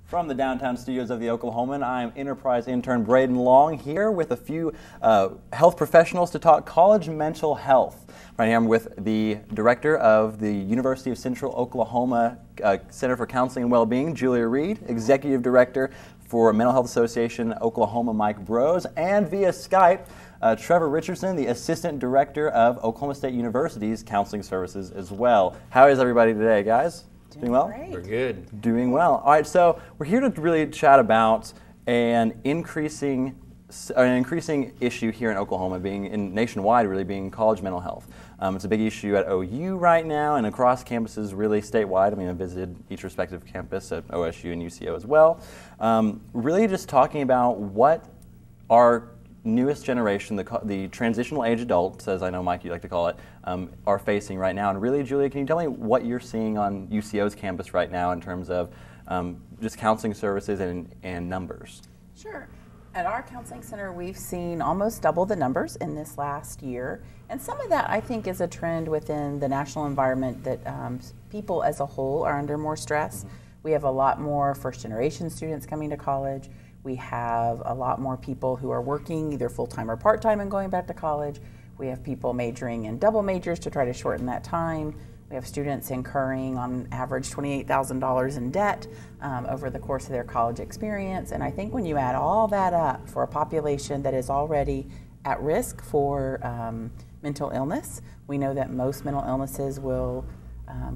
From the downtown studios of the Oklahoman, I'm Enterprise intern Braden Long here with a few health professionals to talk college mental health. Right here I'm with the director of the University of Central Oklahoma Center for Counseling and Wellbeing, Julia Reed, executive director for Mental Health Association Oklahoma, Mike Brose, and via Skype, Trevor Richardson, the assistant director of Oklahoma State University's counseling services as well. How is everybody today, guys? Doing well? Great. We're good. Doing well. All right, so we're here to really chat about an increasing issue here in Oklahoma, nationwide, really being college mental health. It's a big issue at OU right now and across campuses, really statewide. I mean, I visited each respective campus at OSU and UCO as well. Really just talking about what our newest generation, the transitional age adults, as I know, Mike, you like to call it, are facing right now. And really, Julia, can you tell me what you're seeing on UCO's campus right now in terms of just counseling services and numbers? Sure. At our counseling center, we've seen almost double the numbers in this last year. And some of that, I think, is a trend within the national environment that people as a whole are under more stress. Mm-hmm. We have a lot more first-generation students coming to college. We have a lot more people who are working either full-time or part-time and going back to college. We have people majoring in double majors to try to shorten that time. We have students incurring on average $28,000 in debt over the course of their college experience. And I think when you add all that up for a population that is already at risk for mental illness, we know that most mental illnesses will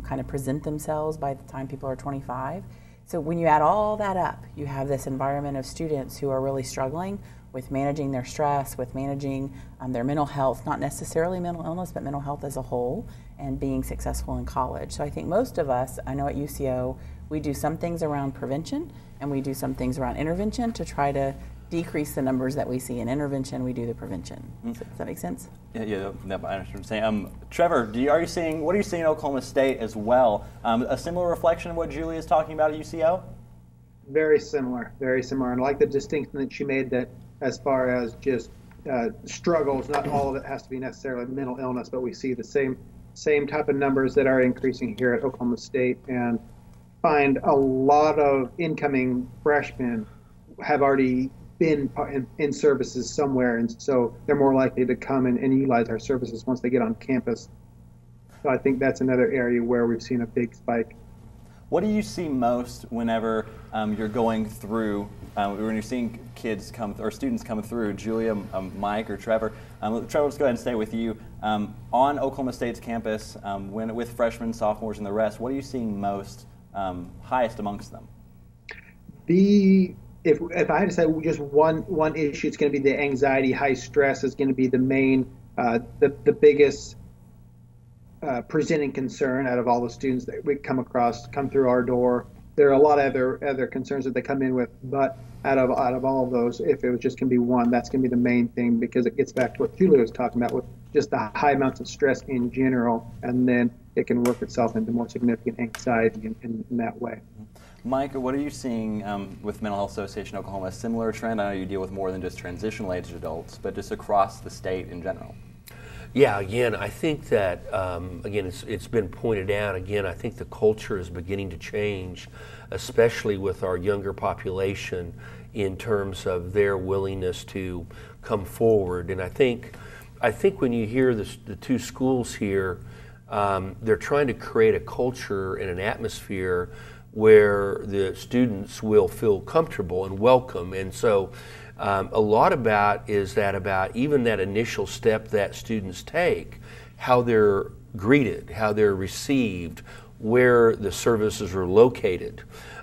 kind of present themselves by the time people are 25. So when you add all that up, you have this environment of students who are really struggling with managing their stress, with managing their mental health, not necessarily mental illness, but mental health as a whole, and being successful in college. So I think most of us, I know at UCO, we do some things around prevention and we do some things around intervention to try to decrease the numbers that we see in intervention. We do the prevention. Does that make sense? Yeah, I understand what you're saying. Trevor, what are you seeing in Oklahoma State as well? A similar reflection of what Julie is talking about at UCO? Very similar, very similar. And I like the distinction that she made that as far as just struggles, not all of it has to be necessarily mental illness, but we see the same type of numbers that are increasing here at Oklahoma State, and find a lot of incoming freshmen have already been in services somewhere, and so they're more likely to come and utilize our services once they get on campus. So I think that's another area where we've seen a big spike. What do you see most whenever you're going through, when you're seeing kids come or students come through, Julia, Mike, or Trevor? Trevor, let's go ahead and stay with you. On Oklahoma State's campus, with freshmen, sophomores, and the rest, what are you seeing most, highest amongst them? If I had to say just one issue, it's going to be the anxiety, high stress is going to be the main, the biggest presenting concern out of all the students that we come through our door. There are a lot of other concerns that they come in with, but out of all of those, if it was just going to be one, that's going to be the main thing, because it gets back to what Julia was talking about with just the high amounts of stress in general, and then it can work itself into more significant anxiety in that way. Mike, what are you seeing with Mental Health Association Oklahoma? A similar trend? I know you deal with more than just transitional age adults, but just across the state in general. Yeah, again, I think that, again, it's been pointed out, again, I think the culture is beginning to change, especially with our younger population in terms of their willingness to come forward. And I think when you hear the two schools here, they're trying to create a culture and an atmosphere where the students will feel comfortable and welcome. And so a lot about even that initial step that students take, how they're greeted, how they're received, where the services are located,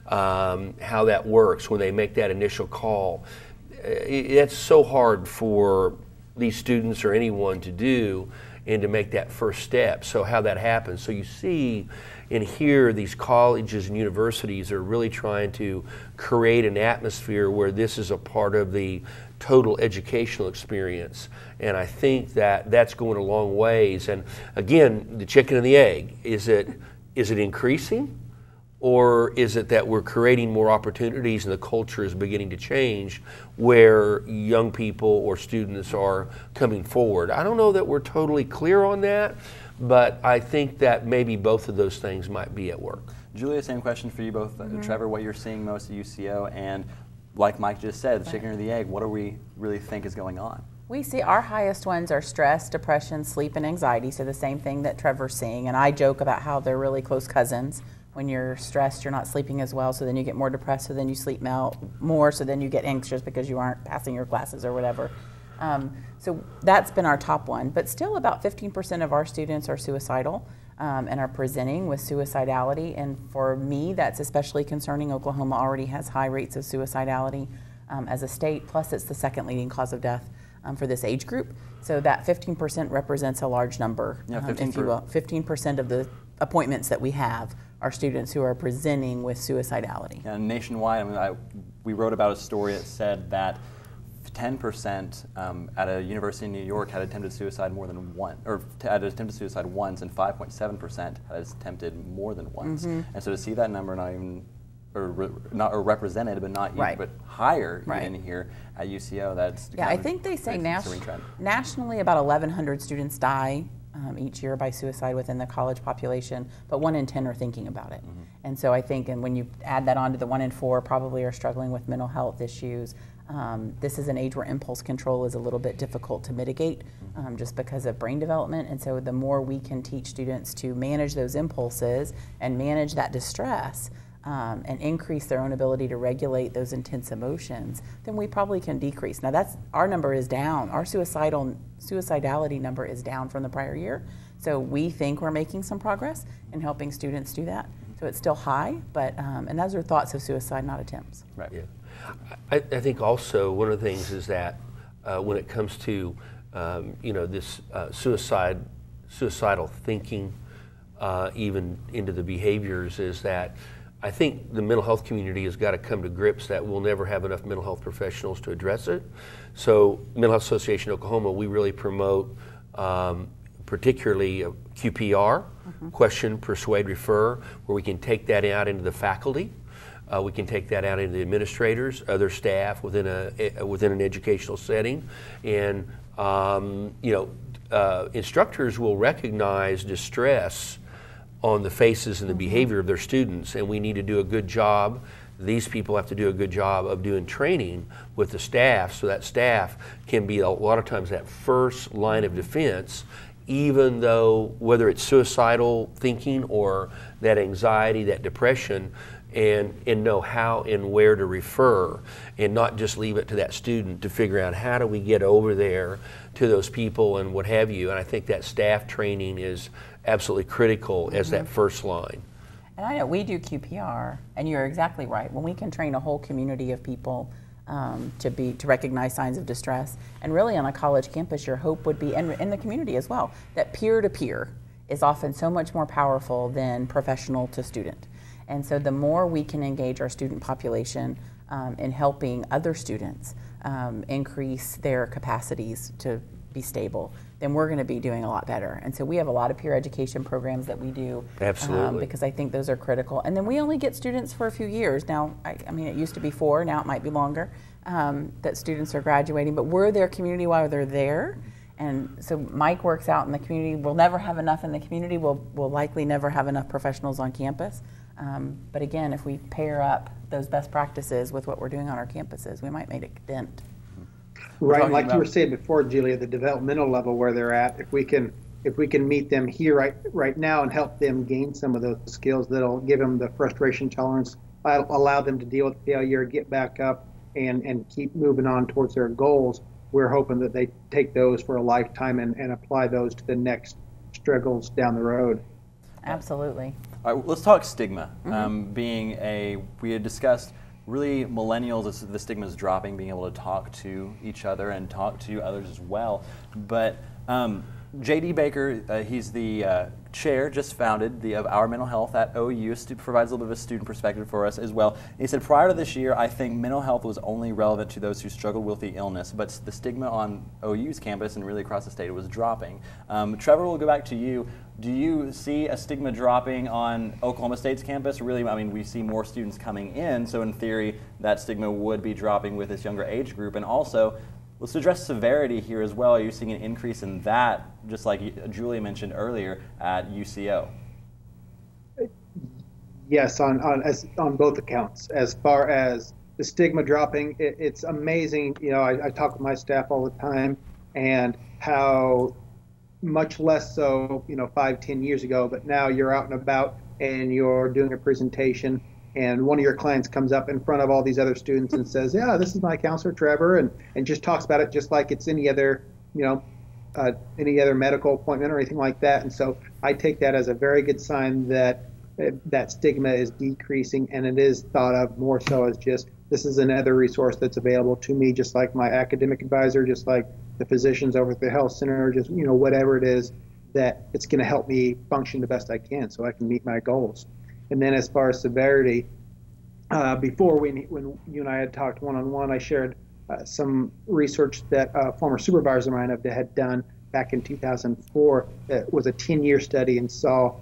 how that works when they make that initial call. It's so hard for these students or anyone to do and to make that first step. So how that happens. So you see and here these colleges and universities are really trying to create an atmosphere where this is a part of the total educational experience. And I think that that's going a long ways. And again, the chicken and the egg, is it increasing? Or is it that we're creating more opportunities and the culture is beginning to change where young people or students are coming forward? I don't know that we're totally clear on that, but I think that maybe both of those things might be at work. Julia, same question for you both. Trevor, what you're seeing most at UCO, and like Mike just said, the chicken or the egg, what do we really think is going on? We see our highest ones are stress, depression, sleep, and anxiety, so the same thing that Trevor's seeing. And I joke about how they're really close cousins. When you're stressed, you're not sleeping as well, so then you get more depressed, so then you sleep more, so then you get anxious because you aren't passing your classes or whatever. So that's been our top one. But still about 15% of our students are suicidal and are presenting with suicidality. And for me, that's especially concerning. Oklahoma already has high rates of suicidality as a state, plus it's the second leading cause of death for this age group. So that 15% represents a large number, if you will. 15% of the appointments that we have are students who are presenting with suicidality. And nationwide, I mean, we wrote about a story that said that 10% at a university in New York had attempted suicide more than one, or had attempted suicide once, and 5.7% had attempted more than once. And so to see that number not even, or represented, but not even, but higher even here at UCO, that's I think they say nationally about 1,100 students die each year by suicide within the college population, but 1 in 10 are thinking about it. And so I think, and when you add that on to the 1 in 4 probably are struggling with mental health issues, this is an age where impulse control is a little bit difficult to mitigate just because of brain development. And so the more we can teach students to manage those impulses and manage that distress and increase their own ability to regulate those intense emotions, then we probably can decrease. Now our number is down. Our suicidality number is down from the prior year. So we think we're making some progress in helping students do that. So it's still high, but and those are thoughts of suicide, not attempts. Right. Yeah. I think also one of the things is that when it comes to this suicidal thinking, even into the behaviors, is that I think the mental health community has got to come to grips that we'll never have enough mental health professionals to address it. So Mental Health Association of Oklahoma, we really promote particularly QPR, question, persuade, refer, where we can take that out into the faculty. We can take that out into the administrators, other staff within an educational setting, and instructors will recognize distress on the faces and the behavior of their students, and we need to do a good job. These people have to do a good job of doing training with the staff, so that staff can be a lot of times that first line of defense, even though whether it's suicidal thinking or that anxiety, that depression, and know how and where to refer, and not just leave it to that student to figure out how do we get over there to those people and what have you. And I think that staff training is absolutely critical as that first line. And I know we do QPR, and you're exactly right. When we can train a whole community of people to recognize signs of distress, and really on a college campus, your hope would be, and in the community as well, that peer-to-peer is often so much more powerful than professional to student. And so the more we can engage our student population in helping other students increase their capacities to be stable, then we're going to be doing a lot better. And so we have a lot of peer education programs that we do. Absolutely. Because I think those are critical. And then we only get students for a few years. Now, I mean, it used to be 4, now it might be longer, that students are graduating, but we're their community while they're there. And so Mike works out in the community. We'll never have enough in the community. We'll likely never have enough professionals on campus. But again, if we pair up those best practices with what we're doing on our campuses, we might make a dent. Right, like you were saying before, Julia, the developmental level where they're at, if we can meet them here right now and help them gain some of those skills that'll give them the frustration tolerance, allow them to deal with failure, get back up, and keep moving on towards their goals, we're hoping that they take those for a lifetime and apply those to the next struggles down the road. Absolutely. All right, let's talk stigma. We had discussed really millennials, the stigma is dropping, being able to talk to each other and talk to others as well. But J.D. Baker, he's the chair, just founded of Our Mental Health at OU, provides a little bit of a student perspective for us as well. And he said, prior to this year, I think mental health was only relevant to those who struggled with the illness, but the stigma on OU's campus and really across the state was dropping. Trevor, we'll go back to you. Do you see a stigma dropping on Oklahoma State's campus? Really, I mean, we see more students coming in, so in theory, that stigma would be dropping with this younger age group. And also, let's address severity here as well. Are you seeing an increase in that, just like Julia mentioned earlier, at UCO? Yes, on both accounts. As far as the stigma dropping, it's amazing. You know, I talk with my staff all the time, and how much less so, you know, 5, 10 years ago, but now you're out and about and you're doing a presentation, and one of your clients comes up in front of all these other students and says, yeah, this is my counselor Trevor, and just talks about it just like it's any other, you know, any other medical appointment or anything like that. And so I take that as a very good sign that that stigma is decreasing, and it is thought of more so as just, this is another resource that's available to me, just like my academic advisor, just like the physicians over at the health center, just, you know, whatever it is, that it's going to help me function the best I can so I can meet my goals. And then as far as severity, before when you and I had talked one-on-one, I shared some research that a former supervisor of mine had done back in 2004. It was a 10-year study, and saw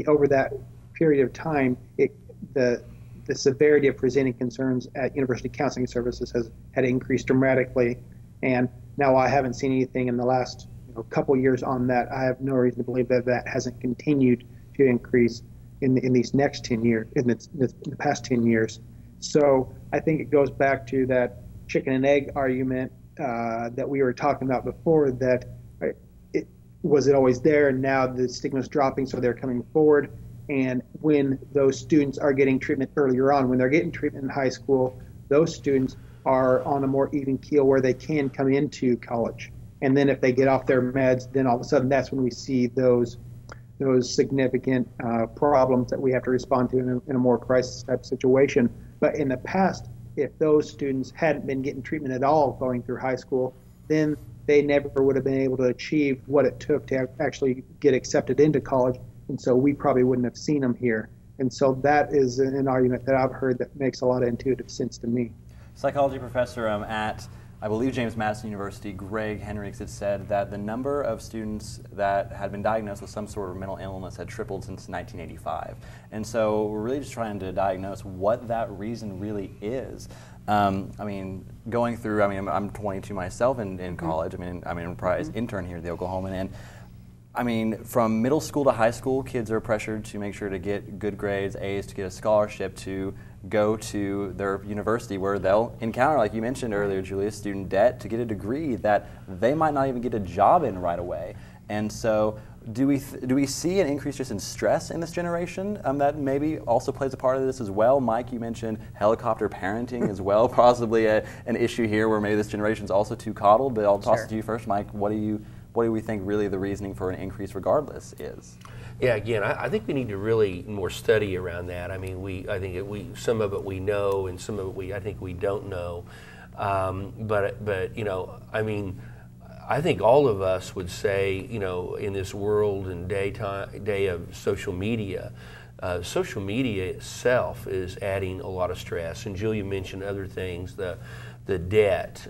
over that period of time, the severity of presenting concerns at university counseling services had increased dramatically. And now I haven't seen anything in the last couple years on that. I have no reason to believe that hasn't continued to increase in these next 10 years, in the past 10 years. So I think it goes back to that chicken and egg argument that we were talking about before, that was it always there, and now the stigma is dropping, so they're coming forward. And when those students are getting treatment earlier on, when they're getting treatment in high school, those students are on a more even keel where they can come into college. And then if they get off their meds, then all of a sudden that's when we see those significant problems that we have to respond to in a more crisis type situation. But in the past, if those students hadn't been getting treatment at all going through high school, then they never would have been able to achieve what it took to actually get accepted into college. And so we probably wouldn't have seen them here. And so that is an argument that I've heard that makes a lot of intuitive sense to me. Psychology professor at, I believe, James Madison University, Greg Henriks, had said that the number of students that had been diagnosed with some sort of mental illness had tripled since 1985. And so we're really just trying to diagnose what that reason really is. I mean, going through, I'm 22 myself in college. I'm an enterprise intern here at the Oklahoman, and I mean, from middle school to high school, kids are pressured to make sure to get good grades, A's, to get a scholarship, to go to their university where they'll encounter, like you mentioned earlier, Julia, student debt to get a degree that they might not even get a job in right away. And so do we see an increase just in stress in this generation that maybe also plays a part of this as well? Mike, you mentioned helicopter parenting as well, possibly an issue here where maybe this generation is also too coddled, but I'll toss it to you first, Mike. What do we think really the reasoning for an increase regardless is? Yeah, again, I think we need to really more study around that. I mean, some of it we know, and some of it I think we don't know. But I mean, I think all of us would say, in this world and day of social media itself is adding a lot of stress. And Julia mentioned other things, the debt.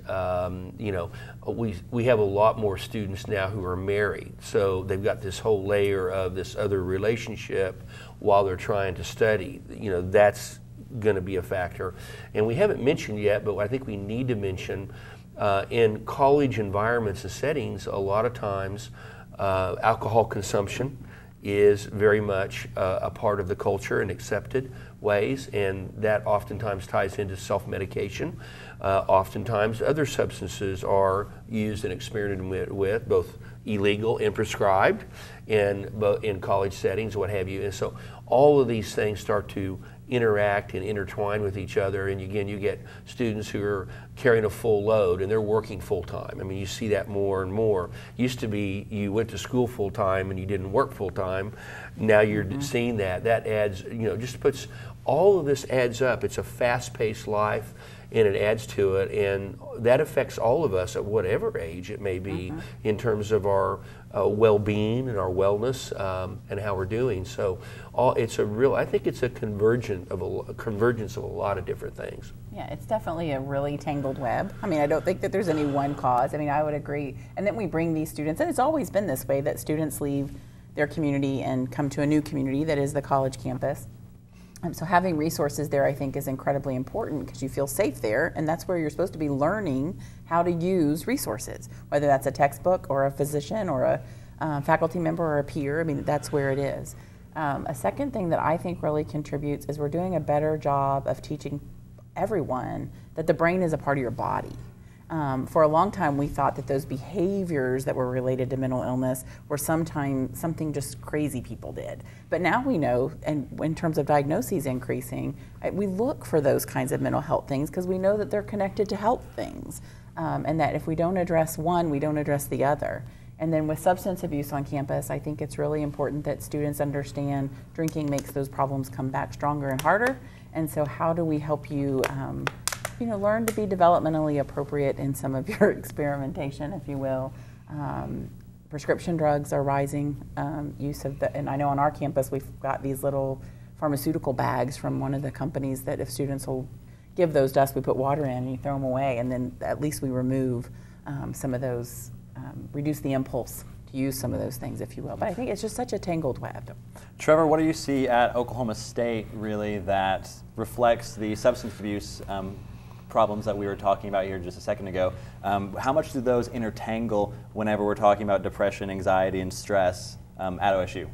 We have a lot more students now who are married, so they've got this whole layer of this other relationship while they're trying to study. That's going to be a factor. And we haven't mentioned yet, but I think we need to mention in college environments and settings, a lot of times alcohol consumption is very much a part of the culture and accepted ways, and that oftentimes ties into self-medication. Oftentimes other substances are used and experimented with, both illegal and prescribed in college settings, what have you. And so all of these things start to interact and intertwine with each other, and again, you get students who are carrying a full load and they're working full time. I mean, you see that more and more. Used to be you went to school full time and you didn't work full time. Now you're seeing that adds, just puts, all of this adds up. It's a fast-paced life, and it adds to it, and that affects all of us at whatever age it may be in terms of our well-being and our wellness and how we're doing. So I think it's a convergence of a lot of different things. Yeah, it's definitely a really tangled web. I mean, I don't think that there's any one cause. I mean, I would agree. And then we bring these students, and it's always been this way, that students leave their community and come to a new community that is the college campus. So having resources there, I think, is incredibly important because you feel safe there, and that's where you're supposed to be learning how to use resources, whether that's a textbook or a physician or a faculty member or a peer. I mean, that's where it is. A second thing that I think really contributes is we're doing a better job of teaching everyone that the brain is a part of your body. For a long time, we thought that those behaviors that were related to mental illness were sometimes something just crazy people did. But now we know, and in terms of diagnoses increasing, we look for those kinds of mental health things because we know that they're connected to health things. And that if we don't address one, we don't address the other. And then with substance abuse on campus, I think it's really important that students understand drinking makes those problems come back stronger and harder. And so how do we help you learn to be developmentally appropriate in some of your experimentation, if you will. Prescription drugs are rising, use of and I know on our campus we've got these little pharmaceutical bags from one of the companies that if students will give those to us, we put water in and you throw them away, and then at least we remove some of those, reduce the impulse to use some of those things, if you will. But I think it's just such a tangled web. Trevor, what do you see at Oklahoma State really that reflects the substance abuse problems that we were talking about here just a second ago? How much do those intertangle whenever we're talking about depression, anxiety, and stress at OSU?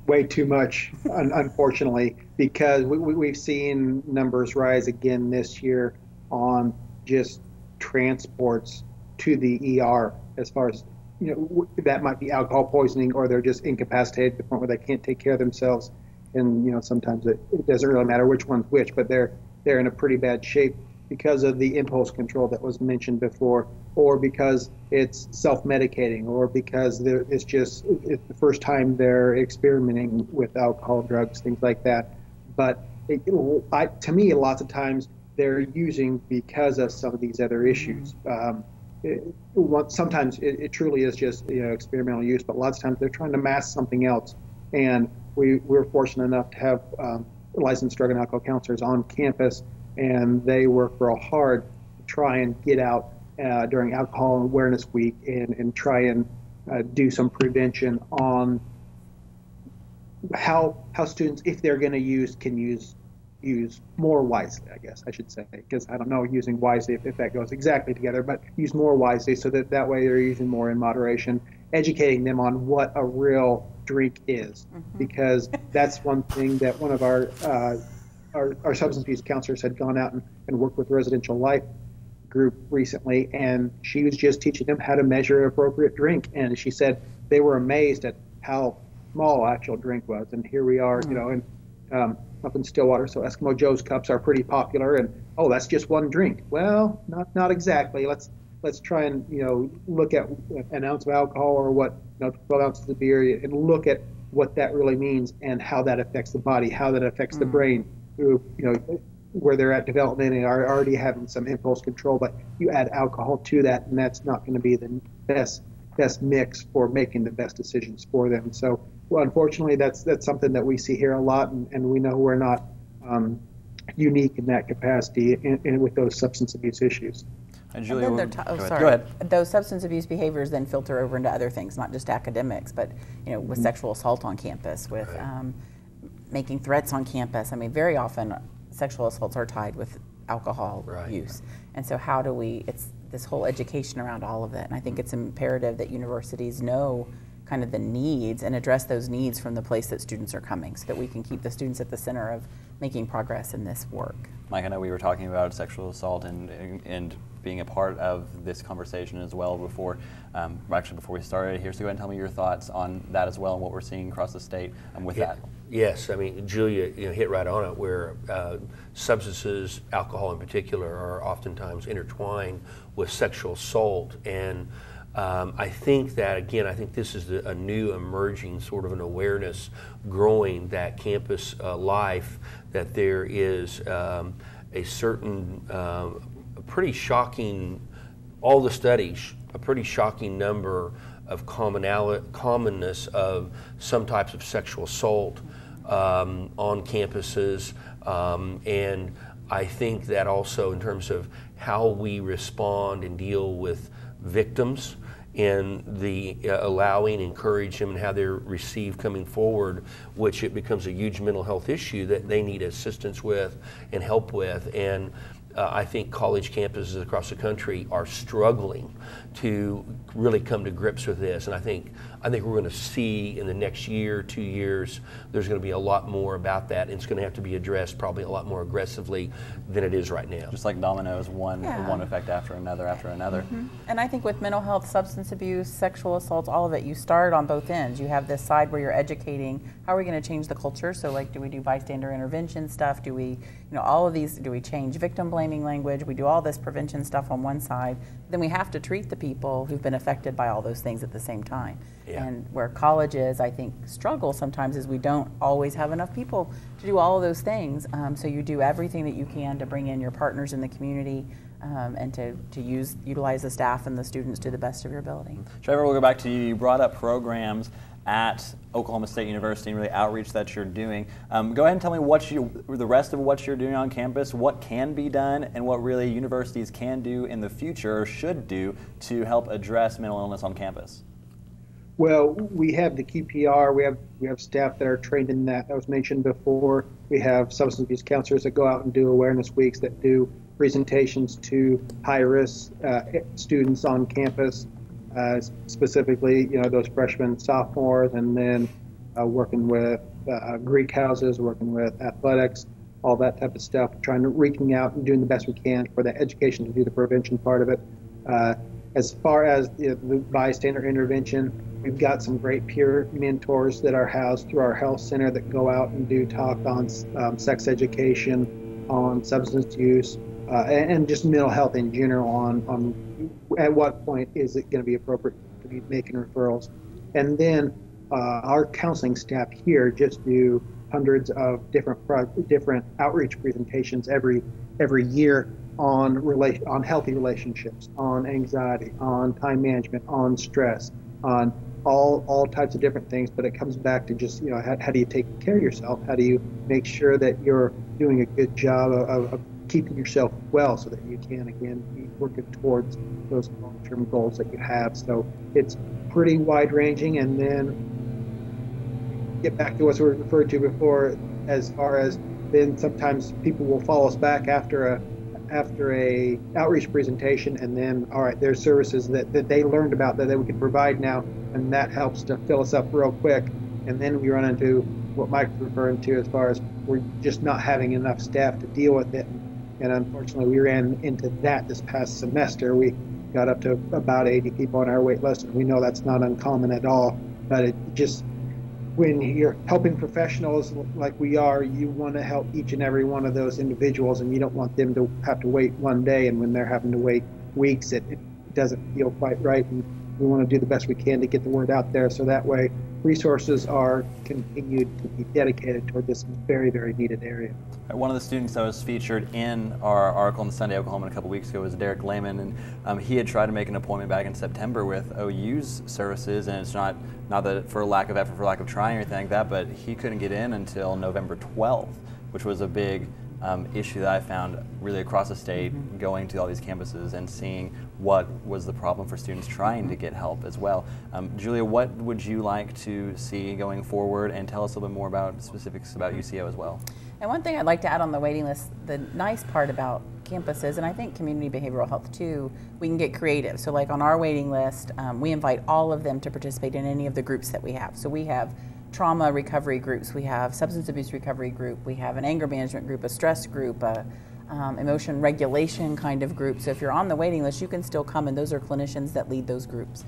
Way too much, unfortunately, because we've seen numbers rise again this year on just transports to the ER, as far as, that might be alcohol poisoning or they're just incapacitated to the point where they can't take care of themselves. And, sometimes it doesn't really matter which one's which, but they're in a pretty bad shape because of the impulse control that was mentioned before, or because it's self-medicating, or because it's the first time they're experimenting with alcohol, drugs, things like that. But to me, lots of times they're using because of some of these other issues. Sometimes it truly is just experimental use, but lots of times they're trying to mask something else. And we're fortunate enough to have licensed drug and alcohol counselors on campus, and they work real hard to try and get out during Alcohol Awareness Week and try and do some prevention on how students, if they're going to use, can use more wisely, I guess I should say, because I don't know using wisely if that goes exactly together, but use more wisely so that way they're using more in moderation, educating them on what a real drink is, because that's one thing that one of our substance abuse counselors had gone out and worked with Residential Life group recently, and she was just teaching them how to measure an appropriate drink, and she said they were amazed at how small actual drink was. And here we are, up in Stillwater, so Eskimo Joe's cups are pretty popular, and that's just one drink. Well, not exactly. Let's try and look at an ounce of alcohol or 12 ounces of beer, and look at what that really means and how that affects the body, how that affects the brain through where they're at development and are already having some impulse control. But you add alcohol to that, and that's not going to be the best mix for making the best decisions for them. So, unfortunately, that's something that we see here a lot, and we know we're not unique in that capacity and with those substance abuse issues. And Julia, go go ahead. Those substance abuse behaviors then filter over into other things, not just academics, but with sexual assault on campus, with making threats on campus. I mean, very often sexual assaults are tied with alcohol use, and so how do we? It's this whole education around all of it, and I think it's imperative that universities know kind of the needs and address those needs from the place that students are coming, so that we can keep the students at the center of making progress in this work. Mike, I know we were talking about sexual assault and being a part of this conversation as well before we started here. So go ahead and tell me your thoughts on that as well and what we're seeing across the state with that. Yes, I mean, Julia hit right on it, where substances, alcohol in particular, are oftentimes intertwined with sexual assault. And I think that, again, this is a new emerging sort of an awareness growing that campus life, that there is a certain, pretty shocking, all the studies, a pretty shocking number of commonness of some types of sexual assault on campuses. And I think that also in terms of how we respond and deal with victims, and the allowing, encourage them, and how they're received coming forward, which it becomes a huge mental health issue that they need assistance with and help with. And I think college campuses across the country are struggling to really come to grips with this. And I think I think we're going to see in the next year, 2 years, there's going to be a lot more about that. And it's going to have to be addressed probably a lot more aggressively than it is right now. Just like dominoes, one effect after another after another. Mm-hmm. And I think with mental health, substance abuse, sexual assaults, all of it, you start on both ends. You have this side where you're educating, how are we going to change the culture? So like, do we do bystander intervention stuff? Do we, you know, all of these, do we change victim blaming language? We do all this prevention stuff on one side. Then we have to treat the people who've been affected by all those things at the same time. Yeah. And where colleges, I think, struggle sometimes is we don't always have enough people to do all of those things. So you do everything that you can to bring in your partners in the community and to utilize the staff and the students to the best of your ability. Trevor, we'll go back to you. You brought up programs at Oklahoma State University and really outreach that you're doing. Go ahead and tell me the rest of what you're doing on campus, what can be done, and what really universities can do in the future or should do to help address mental illness on campus. Well, we have the QPR. We have staff that are trained in that. That was mentioned before. We have substance abuse counselors that go out and do awareness weeks, that do presentations to high-risk students on campus, specifically, you know, those freshmen, sophomores, and then working with Greek houses, working with athletics, all that type of stuff. Trying to reaching out and doing the best we can for the education to do the prevention part of it. As far as the bystander intervention, we've got some great peer mentors that are housed through our health center that go out and do talk on sex education, on substance use, and just mental health in general on at what point is it going to be appropriate to be making referrals. And then our counseling staff here just do hundreds of different outreach presentations every year on healthy relationships, on anxiety, on time management, on stress, on all types of different things. But it comes back to just, you know, how do you take care of yourself? How do you make sure that you're doing a good job of keeping yourself well so that you can, again, be working towards those long-term goals that you have. So it's pretty wide-ranging. And then get back to what we referred to before, as far as then sometimes people will follow us back after a outreach presentation, and then, all right, there's services that they learned about that we can provide now, and that helps to fill us up real quick. And then we run into what Mike's referring to as far as we're just not having enough staff to deal with it. And unfortunately, we ran into that this past semester. We got up to about 80 people on our wait list, and we know that's not uncommon at all. But it just, when you're helping professionals like we are, you want to help each and every one of those individuals, and you don't want them to have to wait one day, and when they're having to wait weeks, it doesn't feel quite right. And we want to do the best we can to get the word out there, so that way resources are continued to be dedicated toward this very, very needed area. One of the students that was featured in our article in the Sunday Oklahoma a couple weeks ago was Derek Lehman, and he had tried to make an appointment back in September with OU's services, and it's not that for lack of effort, for lack of trying or anything like that, but he couldn't get in until November 12th, which was a big issue that I found really across the state, going to all these campuses and seeing what was the problem for students trying to get help as well. Julia, what would you like to see going forward, and tell us a little bit more about specifics about UCO as well? And one thing I'd like to add on the waiting list, the nice part about campuses, and I think community behavioral health too, we can get creative. So like on our waiting list, we invite all of them to participate in any of the groups that we have. So we have trauma recovery groups, we have substance abuse recovery group, we have an anger management group, a stress group, a emotion regulation kind of group. So if you're on the waiting list, you can still come, and those are clinicians that lead those groups.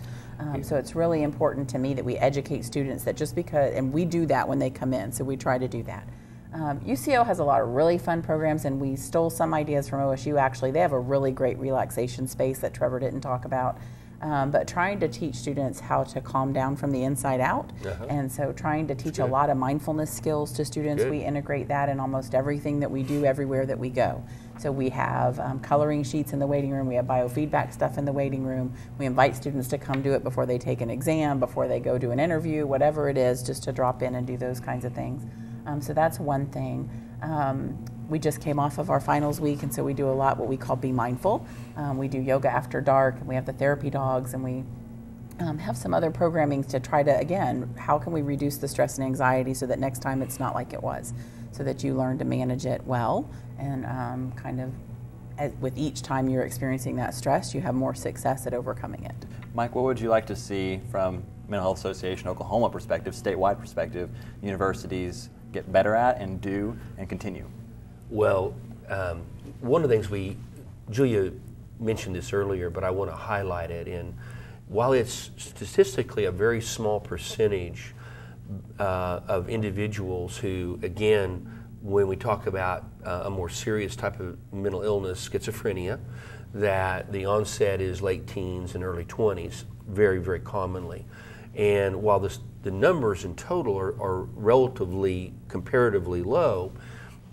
So it's really important to me that we educate students that just because, and we do that when they come in, so we try to do that. UCO has a lot of really fun programs, and we stole some ideas from OSU actually. They have a really great relaxation space that Trevor didn't talk about. But trying to teach students how to calm down from the inside out. And so trying to teach a lot of mindfulness skills to students. We integrate that in almost everything that we do everywhere that we go. So we have coloring sheets in the waiting room, we have biofeedback stuff in the waiting room. We invite students to come do it before they take an exam, before they go do an interview, whatever it is, just to drop in and do those kinds of things. So that's one thing. We just came off of our finals week, and so we do a lot what we call Be Mindful. We do yoga after dark, and we have the therapy dogs, and we have some other programming to try to, again, how can we reduce the stress and anxiety so that next time it's not like it was, so that you learn to manage it well, and kind of with each time you're experiencing that stress, you have more success at overcoming it. Mike, what would you like to see from Mental Health Association Oklahoma perspective, statewide perspective, universities get better at and do and continue? Well, one of the things Julia mentioned this earlier, but I want to highlight it. And while it's statistically a very small percentage of individuals who, again, when we talk about a more serious type of mental illness, schizophrenia, that the onset is late teens and early 20s, very, very commonly. And while the numbers in total are relatively, comparatively low,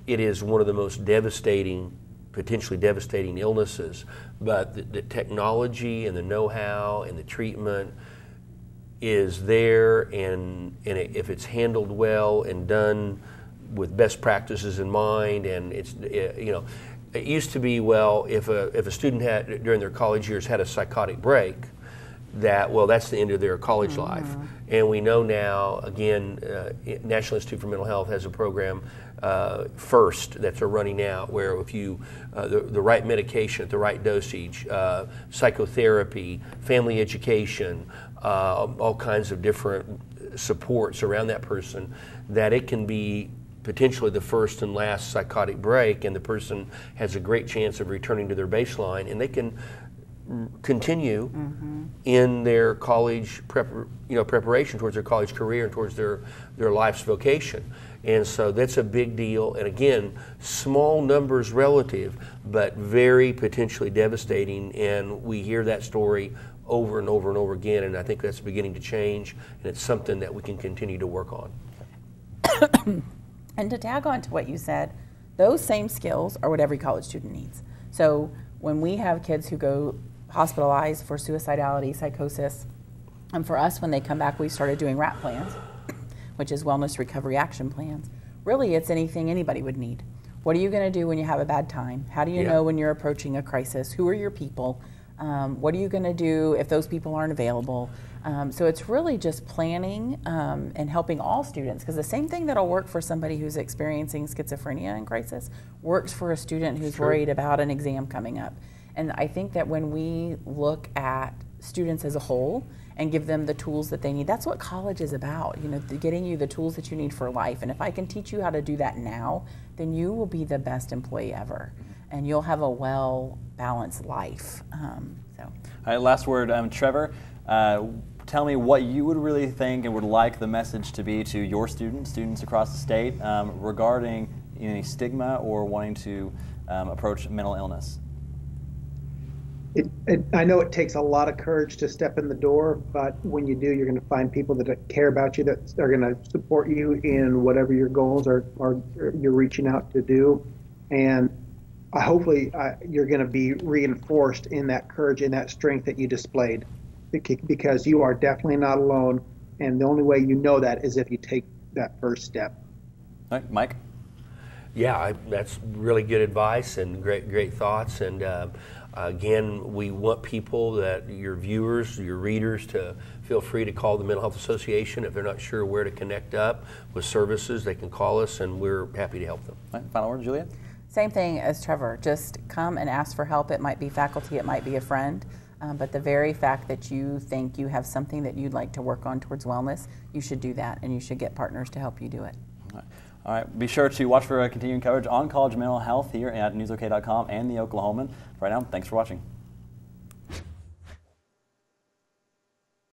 it is one of the most devastating, potentially devastating illnesses. But the technology and the know-how and the treatment is there, and if it's handled well and done with best practices in mind, and it used to be, well, if a student had during their college years had a psychotic break, that's the end of their college life. And we know now, again, National Institute for Mental Health has a program, FIRST, that's running out, where if you, the right medication at the right dosage, psychotherapy, family education, all kinds of different supports around that person, that it can be potentially the first and last psychotic break, and the person has a great chance of returning to their baseline, and they can continue in their college preparation towards their college career and towards their life's vocation. And so that's a big deal. And again, small numbers relative, but very potentially devastating. And we hear that story over and over and over again. And I think that's beginning to change. And it's something that we can continue to work on. And to tag on to what you said, those same skills are what every college student needs. So when we have kids who go hospitalized for suicidality, psychosis, and for us, when they come back, we started doing RAP plans, which is Wellness Recovery Action Plans. Really, it's anything anybody would need. What are you going to do when you have a bad time? How do you know when you're approaching a crisis? Who are your people? What are you going to do if those people aren't available? So it's really just planning and helping all students, because the same thing that'll work for somebody who's experiencing schizophrenia and crisis works for a student who's worried about an exam coming up. And I think that when we look at students as a whole and give them the tools that they need, that's what college is about, getting you the tools that you need for life. And if I can teach you how to do that now, then you will be the best employee ever, and you'll have a well-balanced life. All right, last word, Trevor. Tell me what you would really think and would like the message to be to your students across the state regarding any stigma or wanting to approach mental illness. I know it takes a lot of courage to step in the door, but when you do, you're going to find people that care about you, that are going to support you in whatever your goals are you're reaching out to do. And hopefully you're going to be reinforced in that courage and that strength that you displayed, because you are definitely not alone. And the only way you know that is if you take that first step. All right, Mike? Yeah, that's really good advice and great thoughts. And again, we want people, that your viewers, your readers, to feel free to call the Mental Health Association. If they're not sure where to connect up with services, they can call us, and we're happy to help them. All right, final word, Julia? Same thing as Trevor. Just come and ask for help. It might be faculty, it might be a friend. But the very fact that you think you have something that you'd like to work on towards wellness, you should do that, and you should get partners to help you do it. All right, be sure to watch for continuing coverage on college mental health here at newsok.com and the Oklahoman. For right now, thanks for watching.